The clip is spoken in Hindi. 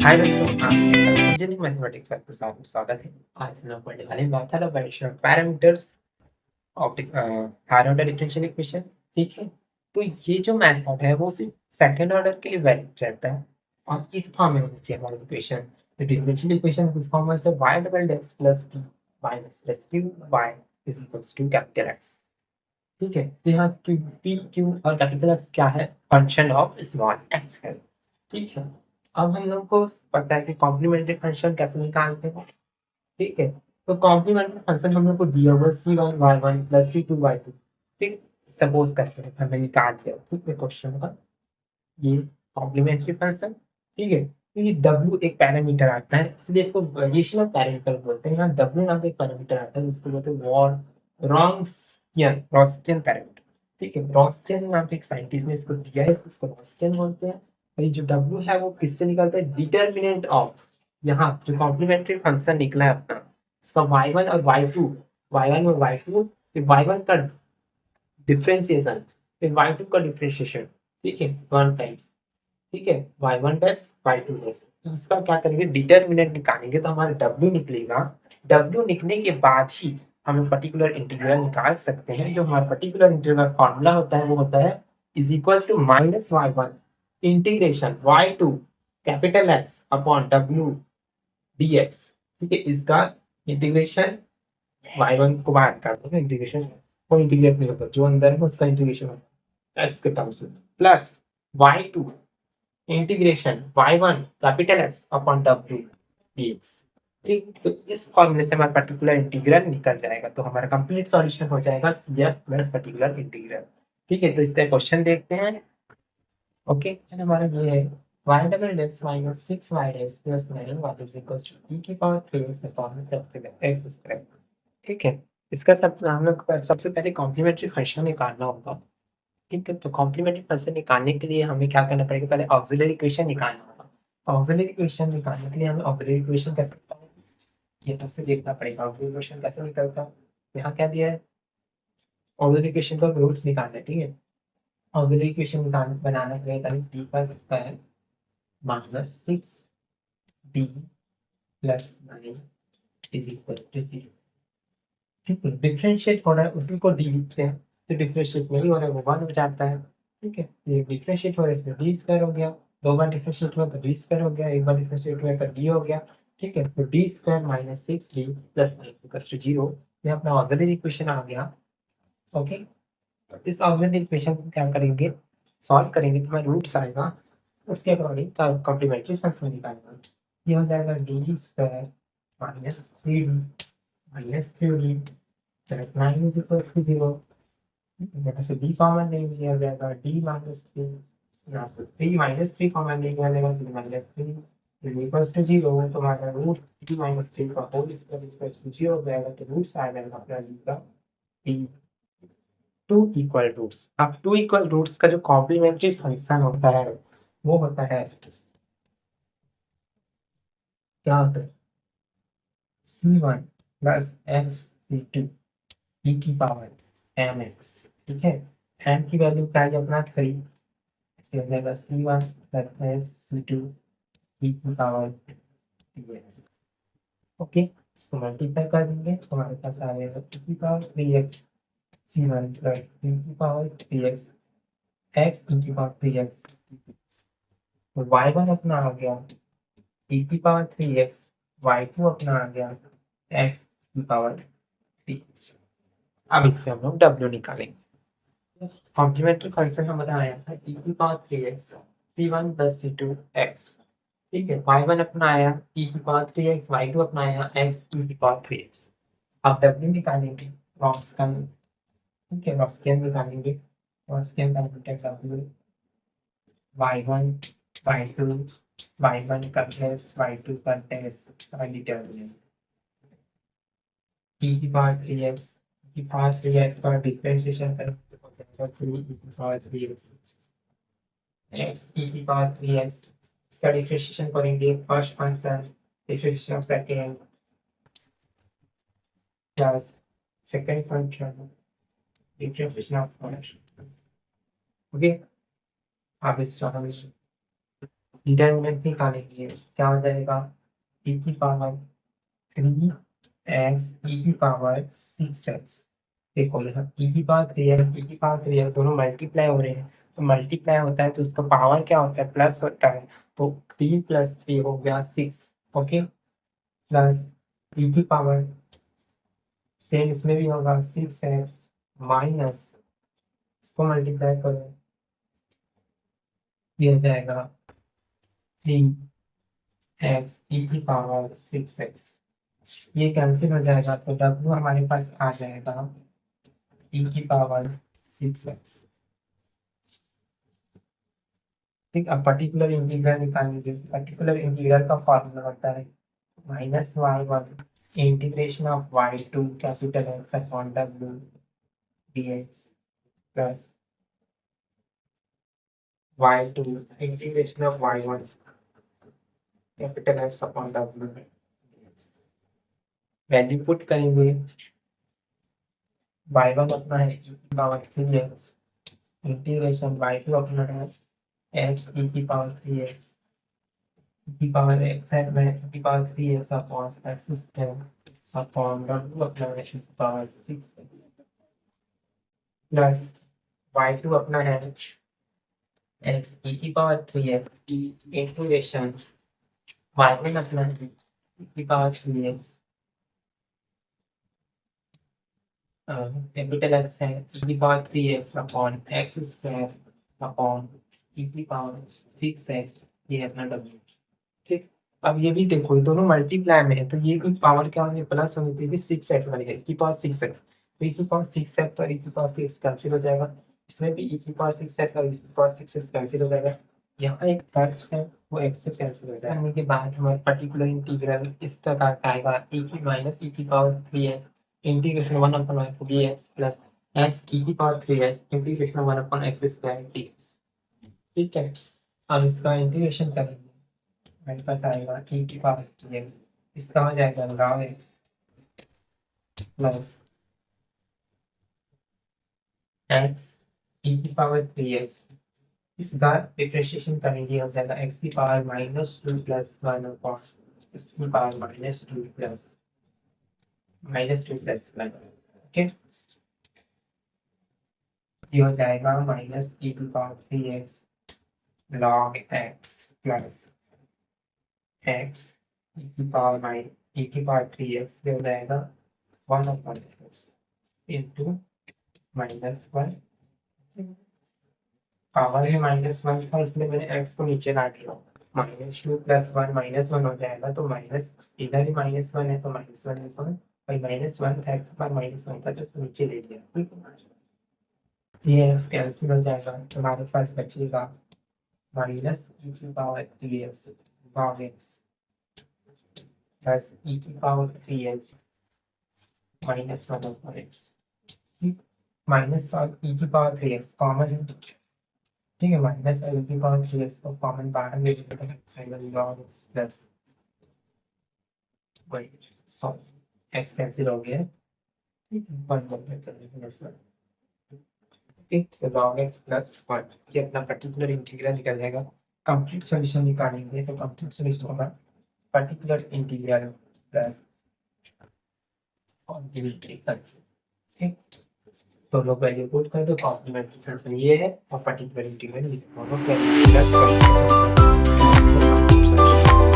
हाय दोस्तों, आप सबका इंजीनियरिंग मैथमेटिक्स पर आपका स्वागत है। आज हम लोग पढ़ने वाले हैं mathematics parameters of higher order differential equation. ठीक है, तो ये जो मेथड है वो सिर्फ सेकंड ऑर्डर के लिए वैलिड रहता है और इस फॉर्म में होनी चाहिए हमारी इक्वेशन। तो डिफरेंशियल इक्वेशन इस फॉर्म में है y double x plus p minus plus q y is equals to capital x। ठीक है, तो यहाँ पी क्यू और कैपिटल एक्स क्या है? फंक्शन ऑफ स्मॉल एक्स है। ठीक है, अब हम लोग को पता है कि कॉम्प्लीमेंट्री फंक्शन कैसे निकालते हैं। ठीक है, तो कॉम्प्लीमेंट्री फंक्शन हम लोग को दिया हुआ c1 y1 plus c2 y2। ठीक, सपोज करते हैं हमने निकाल दिया। ठीक है, क्वेश्चन का ये कॉम्प्लीमेंट्री फंक्शन। ठीक है, तो ये w एक पैरामीटर आता है, इसलिए इसको वेरिएशन ऑफ पैरामीटर बोलते हैं। यहाँ w नाम का एक पैरामीटर आता है जिसको बोलते हैं रॉन्स्कियन पैरामीटर। ठीक है, रॉन्स्कियन नाम के एक साइंटिस्ट ने इसको दिया है, इसको रॉन्स्कियन बोलते हैं। और ये जो w है वो किससे निकलता है? डिटर्मिनेंट ऑफ यहाँ जो कॉम्प्लीमेंट्री फंक्शन निकला है अपना, इसका y1 और y2, y1 और y2, फिर y1 का डिफरेंशिएशन, फिर y2 का डिफरेंशिएशन। ठीक है, वन टाइम्स। ठीक है, y1 डैश y2 डैश, इसका क्या करेंगे? डिटर्मिनेंट निकालेंगे तो हमारा w निकलेगा। w निकलने के बाद ही हम पर्टिकुलर इंटीग्रल निकाल सकते हैं। जो हमारा पर्टिकुलर इंटीग्रल फॉर्मूला होता है वो होता है is equal to minus y1 integration y2 capital x upon w dx। ठीक है, इसका इंटीग्रेशन y1 को बाहर निकाल देंगे, इंटीग्रेशन को इंटीग्रेट नहीं होगा, जो अंदर है उसका इंटीग्रेशन होगा x के टर्म्स में, plus y2 integration y1 capital X upon w dx। ठीक, तो इस फॉर्मूले से हमारा पर्टिकुलर इंटीग्रल निकल जाएगा, तो हमारा कंप्लीट सॉल्यूशन हो जाएगा CF प्लस पर्टिकुलर इंटीग्रल। ठीक है, तो इसका क्वेश्चन देखते हैं। ओके, हमारा ये है y double x minus 6y plus 9 y is equals to e की power 3x upon x square. ठीक है, इसका सब हम लोग सबसे पहले कॉम्प्लीमेंट्री फंक्शन निकालना होगा। ठीक है, तो कॉम्प्लीमेंट्री फंक्शन निकालने के लिए हमें क्या करना पड़ेगा? पहले ऑक्सिलरी इक्वेशन निकालना होगा। ऑक्सिलरी इक्वेशन निकालने के लिए हमें ऑक्सिलरी इक्वेशन कैसे निकालेंगे, ये सबसे देखना पड़ेगा। ऑक्सिलरी इक्वेशन कैसे निकलता है? यहाँ क्या दिया है? ऑक्सिलरी इक्वेशन का रूट्स निकालना है। ठीक है, ऑक्सिलरी इक्वेशन बनाने के लिए पहले डी का सकता है -6d plus 9 is equal to 0। ठीक है, डिफरेंशिएट हो रहा है उसी को डी लिखते हैं, तो डिफरेंशिएट नहीं हो रहा है वो 1 हो जाता है। ठीक है, ये डिफरेंशिएट हो रहा है इसमें डी स्क्वायर हो गया, दो बार डिफरेंशिएट हुआ तो डी स्क्वायर हो गया, एक बार डिफरेंशिएट हुआ तो डी हो गया। ठीक है, तो D square minus 6d plus 9 equals to 0, ये अपना ऑक्सिलरी इक्वेशन आ गया। ओके, इस ऑक्सिलरी इक्वेशन को क्या करेंगे? सॉल्व करेंगे तो हमारा रूट्स आएगा, उसके अकॉर्डिंग कॉम्प्लीमेंट्री फंक्शन निकालेंगे। ये हो जाएगा D square minus 3d plus 9 is equal to 0। यहाँ से d कॉमन नहीं लिया जाएगा, d माइनस 3, यहाँ से 3 माइनस 3 कॉमन नहीं लिया जाएगा, 3 माइनस 3 इज इक्वल्स टू 0। तो हमारा रूट 3 माइनस 3 का होल स्क्वायर इक्वल्स टू 0 हो जाएगा, तो रूट्स आ जाएगा अपना d का d। टू इक्वल रूट्स, अब टू इक्वल रूट्स का जो कॉम्प्लीमेंट्री फंक्शन होता है वो होता है, क्या होता है? c1 plus x c2 e की पावर mx। ठीक है, m की वैल्यू क्या है अपना 3, हो जाएगा c1 plus x c2 e की पावर 3x। ओके, इसको मल्टीप्लाई कर देंगे तो हमारे पास आ जाएगा e की power 3x c1 plus e की पावर 3x x e की पावर 3x। तो y1 अपना आ गया e की पावर 3x, y2 अपना आ गया x की पावर 3x। अब इससे हम लोग w निकालेंगे। कॉम्प्लीमेंट्री फंक्शन हमारा आया था e की power 3x c1 plus c2 x। ठीक है, y1 अपना आया e की पावर 3x, y2 अपना आया x e की पावर 3x। अब w निकालेंगे, रॉन्स्कियन। ठीक है, रॉन्स्कियन निकालेंगे, रॉन्स्कियन का w y1 y2 y1 का टेस्ट y2 का टेस्ट का डिटर्मिनेंट e की पावर 3x की पावर 3x का डिफरेंशिएशन करेंगे तो हो जाएगा 3 e की पावर 3x x e की पावर 3x। इसका डिफरेंशिएशन करेंगे, first function differentiation of second plus second function differentiation of first. Okay, अब इस डिटर्मिनेंट निकालेंगे, क्या हो जाएगा e की पावर 3x e की पावर 6x। देखो यहाँ e की पावर 3x e की पावर 3x दोनों मल्टीप्लाई हो रहे हैं, तो मल्टीप्लाई होता है तो उसका पावर क्या होता है, प्लस होता है, तो 3 + 3 हो गया 6। ओके, प्लस e की पावर सेम इसमें भी होगा 6x माइनस, इसको मल्टीप्लाई करो, ये हो जाएगा 3x e की पावर 6x। ये कैंसिल हो जाएगा तो w हमारे पास आ जाएगा e की पावर 6x। ठीक, अब पर्टिकुलर इंटीग्रल निकालेंगे। पर्टिकुलर इंटीग्रल का फॉर्मूला होता है -y1 integration of y2 capital X upon w dx plus y2 integration of y1 capital X upon w dx। Value put करेंगे, y1 अपना है e की पावर 3x इंटीग्रेशन y2 अपना है x e की पावर 3x की पावर x है मैं की power 3x upon x square upon w अपना है की पावर 6x प्लस y2 अपना है x e की पावर 3x इंटीग्रेशन y1 अपना है e की पावर 3x कैपिटल x है e की power 3x upon x square upon e की पावर 6x, ये है अपना w। ठीक, अब ये भी देखो ये दोनों मल्टीप्लाई में है तो ये भी पावर क्या होगी, प्लस होनी चाहिए, 6x बनेगा e की पावर 6x, तो e की पावर 6x और e की पावर 6 कैंसिल हो जाएगा, इसमें भी e की पावर 6x और e की पावर 6x कैंसिल हो जाएगा। यहाँ एक x है वो x से कैंसिल हो जाएगा। करने के बाद हमारे पर्टिकुलर इंटीग्रल इस प्रकार का आएगा e की माइनस e की power 3x integration 1/x dx plus x e की power 3x integration 1/x square dx। ठीक है, अब इसका इंटीग्रेशन करेंगे, मेरे पास आएगा e की पावर 3x, इसका हो जाएगा log x plus x e की पावर 3x, इसका डिफरेंशिएशन करेंगे, हो जाएगा x की पावर -2 + 1 अपॉन x की पावर -2 + 1। ओके, ये हो जाएगा -e की power 3x log x plus x e की पावर 3x, ये हो जाएगा 1/x इंटू -1, पावर है -1 था इसलिए मैंने x को नीचे ला दिया, -2 + 1 -1 हो जाएगा, तो माइनस इधर ही -1 है तो -1 है, तो भाई -1 था, x पर -1 था तो उसको नीचे ले लिया। ठीक है, ये x कैंसिल हो जाएगा तो हमारे पास बचेगा -e की power 3x log x plus e की पावर 3x -1/x। माइनस और e की पावर 3x कॉमन है, ठीक है, माइनस e की पावर 3x को कॉमन बाहर ले लेते हैं, log x प्लस वही सॉरी x कैंसिल हो गया, ठीक है, 1 बोलते चलेगा इसमें। ठीक, तो log x प्लस 1 ये अपना पर्टिकुलर इंटीग्रल निकल जाएगा। कंप्लीट सॉल्यूशन निकालेंगे तो कंप्लीट सॉल्यूशन होगा particular integral plus complementary function. ठीक, तो लोग वैल्यू पुट कर दो, कॉम्प्लीमेंट्री फंक्शन ये है और पर्टिकुलर इंटीग्रल इस दोनों वैल्यू प्लस